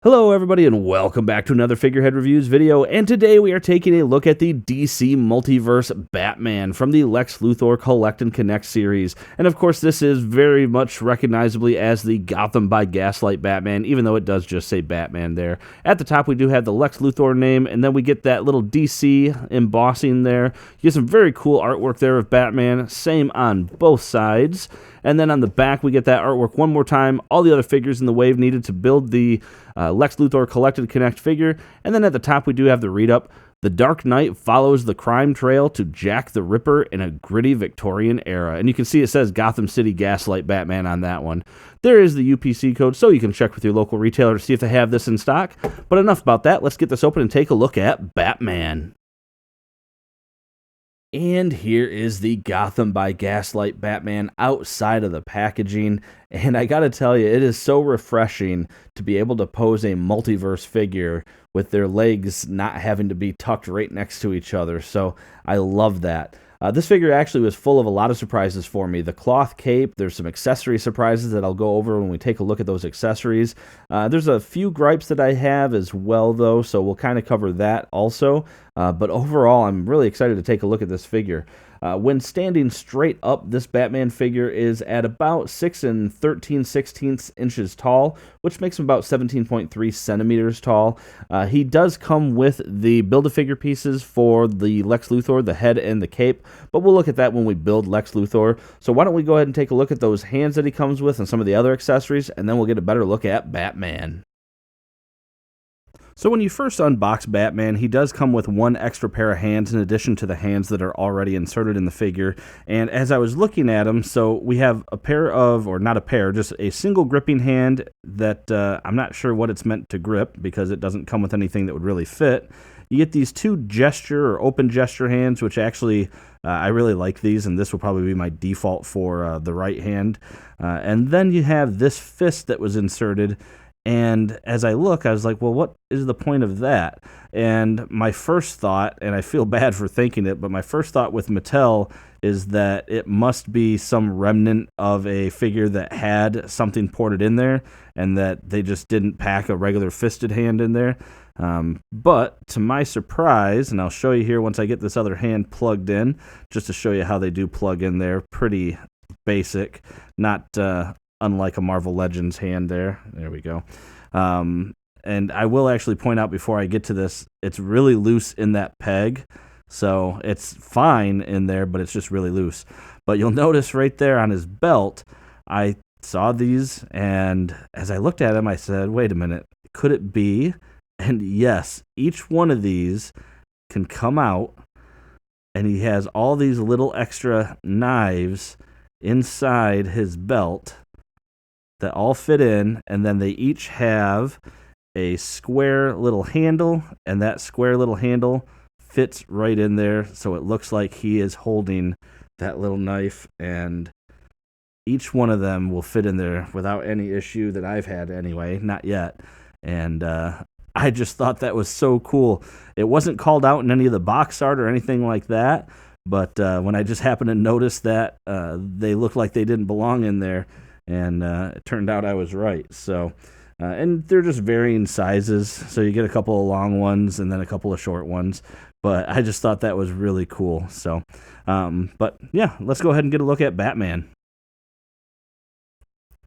Hello everybody and welcome back to another Figurehead Reviews video, and today we are taking a look at the DC Multiverse Batman from the Lex Luthor Collect and Connect series. And of course this is very much recognizably as the Gotham by Gaslight Batman, even though it does just say Batman there. At the top we do have the Lex Luthor name, and then we get that little DC embossing there. You get some very cool artwork there of Batman, same on both sides. And then on the back, we get that artwork one more time, all the other figures in the wave needed to build the Lex Luthor Collect and Connect figure. And then at the top, we do have the read-up. The Dark Knight follows the crime trail to Jack the Ripper in a gritty Victorian era. And you can see it says Gotham City Gaslight Batman on that one. There is the UPC code, so you can check with your local retailer to see if they have this in stock. But enough about that. Let's get this open and take a look at Batman. And here is the Gotham by Gaslight Batman outside of the packaging. And I gotta tell you, it is so refreshing to be able to pose a multiverse figure with their legs not having to be tucked right next to each other. So I love that. This figure actually was full of a lot of surprises for me. The cloth cape, there's some accessory surprises that I'll go over when we take a look at those accessories. There's a few gripes that I have as well, though, so we'll kind of cover that also. But overall, I'm really excited to take a look at this figure. When standing straight up, this Batman figure is at about 6 13/16 inches tall, which makes him about 17.3 centimeters tall. He does come with the Build-A-Figure pieces for the Lex Luthor, the head and the cape, but we'll look at that when we build Lex Luthor. So why don't we go ahead and take a look at those hands that he comes with and some of the other accessories, and then we'll get a better look at Batman. So when you first unbox Batman, he does come with one extra pair of hands in addition to the hands that are already inserted in the figure. And as I was looking at him, so we have a pair of, or not a pair, just a single gripping hand that I'm not sure what it's meant to grip because it doesn't come with anything that would really fit. You get these two gesture or open gesture hands, which actually I really like these, and this will probably be my default for the right hand. And then you have this fist that was inserted. And as I look, I was like, well, what is the point of that? And my first thought, and I feel bad for thinking it, but my first thought with Mattel is that it must be some remnant of a figure that had something ported in there and that they just didn't pack a regular fisted hand in there. But to my surprise, and I'll show you here once I get this other hand plugged in, just to show you how they do plug in there, pretty basic, not unlike a Marvel Legends hand there. There we go. And I will actually point out before I get to this, it's really loose in that peg. So it's fine in there, but it's just really loose. But you'll notice right there on his belt, I saw these, and as I looked at them, I said, wait a minute, could it be? And yes, each one of these can come out, and he has all these little extra knives inside his belt that all fit in, and then they each have a square little handle, and that square little handle fits right in there, so it looks like he is holding that little knife, and each one of them will fit in there without any issue that I've had anyway, not yet. And I just thought that was so cool. It wasn't called out in any of the box art or anything like that, but when I just happened to notice that, they looked like they didn't belong in there. And it turned out I was right. So, and they're just varying sizes. So you get a couple of long ones and then a couple of short ones. But I just thought that was really cool. So, but yeah, let's go ahead and get a look at Batman.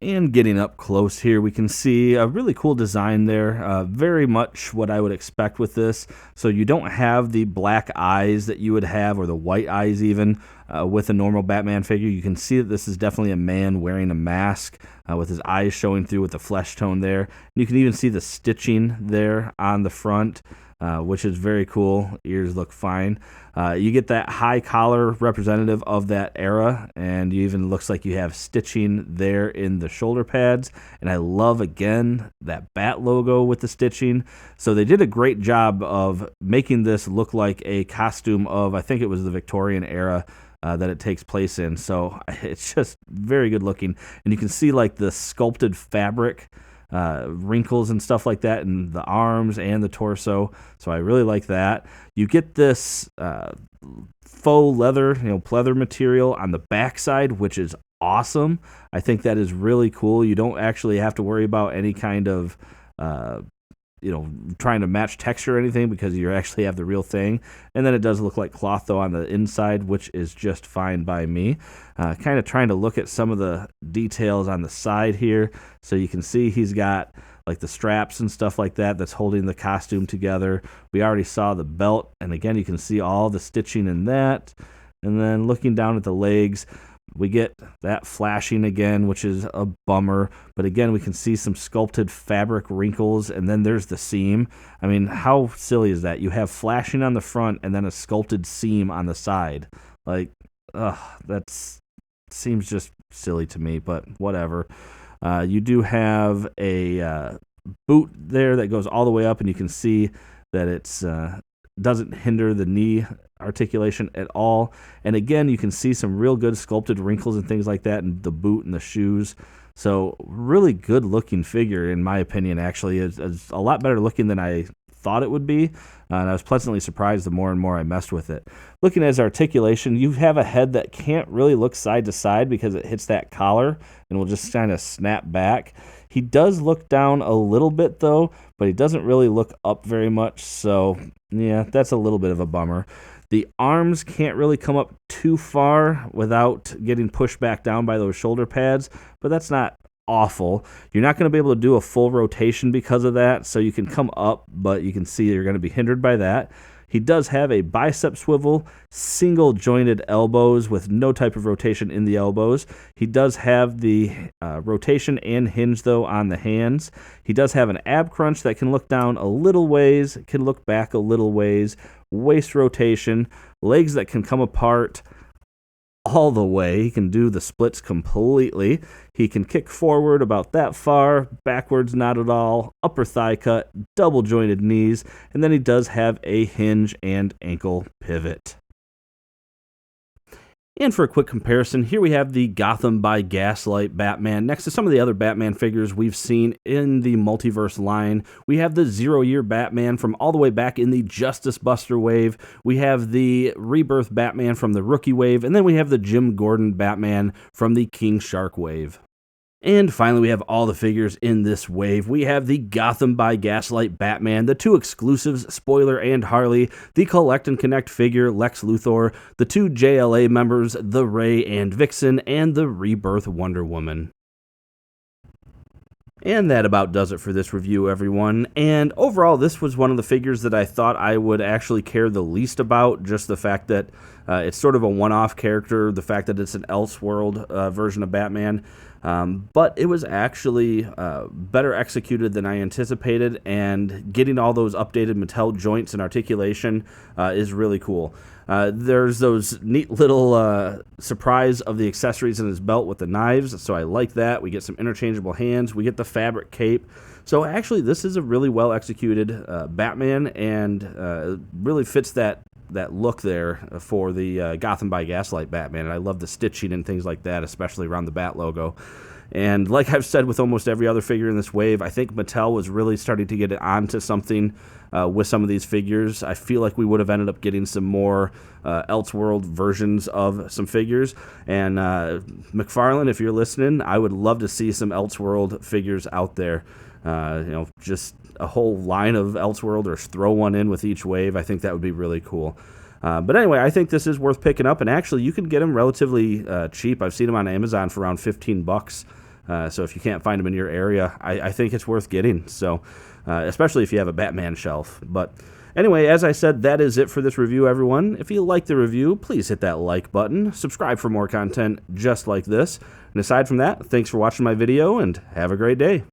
And getting up close here, we can see a really cool design there. Very much what I would expect with this. So you don't have the black eyes that you would have, or the white eyes even, with a normal Batman figure. You can see that this is definitely a man wearing a mask with his eyes showing through with the flesh tone there. And you can even see the stitching there on the front, which is very cool. Ears look fine. You get that high collar representative of that era, and you even looks like you have stitching there in the shoulder pads. And I love, again, that bat logo with the stitching. So they did a great job of making this look like a costume of, I think it was the Victorian era that it takes place in. So it's just very good looking. And you can see like the sculpted fabric wrinkles and stuff like that in the arms and the torso. So I really like that. You get this faux leather, pleather material on the backside, which is awesome. I think that is really cool. You don't actually have to worry about any kind of trying to match texture or anything, because you actually have the real thing. And then it does look like cloth though on the inside, which is just fine by me. Kind of trying to look at some of the details on the side here, so you can see he's got like the straps and stuff like that that's holding the costume together. We already saw the belt, and again you can see all the stitching in that. And then looking down at the legs, we get that flashing again, which is a bummer. But again, we can see some sculpted fabric wrinkles, and then there's the seam. I mean, how silly is that? You have flashing on the front and then a sculpted seam on the side. Like, that seems just silly to me, but whatever. You do have a boot there that goes all the way up, and you can see that it's doesn't hinder the knee articulation at all. And again, you can see some real good sculpted wrinkles and things like that in the boot and the shoes. So really good looking figure, in my opinion. Actually, it's a lot better looking than I thought it would be, and I was pleasantly surprised the more and more I messed with it. Looking at his articulation, you have a head that can't really look side to side because it hits that collar and will just kind of snap back. He does look down a little bit though, but he doesn't really look up very much, so yeah, that's a little bit of a bummer. The arms can't really come up too far without getting pushed back down by those shoulder pads, but that's not awful. You're not going to be able to do a full rotation because of that, so you can come up, but you can see you're going to be hindered by that. He does have a bicep swivel, single jointed elbows with no type of rotation in the elbows. He does have the rotation and hinge though on the hands. He does have an ab crunch that can look down a little ways, can look back a little ways, waist rotation, legs that can come apart all the way. He can do the splits completely. He can kick forward about that far, backwards not at all, upper thigh cut, double jointed knees, and then he does have a hinge and ankle pivot. And for a quick comparison, here we have the Gotham by Gaslight Batman. Next to some of the other Batman figures we've seen in the Multiverse line, we have the 0 Year Batman from all the way back in the Justice Buster wave. We have the Rebirth Batman from the Rookie wave, and then we have the Jim Gordon Batman from the King Shark wave. And finally, we have all the figures in this wave. We have the Gotham by Gaslight Batman, the 2 exclusives, Spoiler and Harley, the Collect and Connect figure, Lex Luthor, the 2 JLA members, the Ray and Vixen, and the Rebirth Wonder Woman. And that about does it for this review, everyone. And overall, this was one of the figures that I thought I would actually care the least about. Just the fact that it's sort of a one-off character, the fact that it's an Elseworld version of Batman. But it was actually better executed than I anticipated, and getting all those updated Mattel joints and articulation is really cool. There's those neat little surprise of the accessories in his belt with the knives, so I like that. We get some interchangeable hands. We get the fabric cape. So actually, this is a really well executed Batman, and really fits that look there for the Gotham by Gaslight Batman. And I love the stitching and things like that, especially around the Bat logo. And like I've said with almost every other figure in this wave, I think Mattel was really starting to get onto something with some of these figures. I feel like we would have ended up getting some more Elseworld versions of some figures. And McFarlane, if you're listening, I would love to see some Elseworld figures out there. Just a whole line of Elseworld, or throw one in with each wave. I think that would be really cool. But anyway, I think this is worth picking up, and actually you can get them relatively cheap. I've seen them on Amazon for around $15. So if you can't find them in your area, I think it's worth getting. So especially if you have a Batman shelf. But anyway, as I said, that is it for this review, everyone. If you like the review, please hit that like button. Subscribe for more content just like this. And aside from that, thanks for watching my video, and have a great day.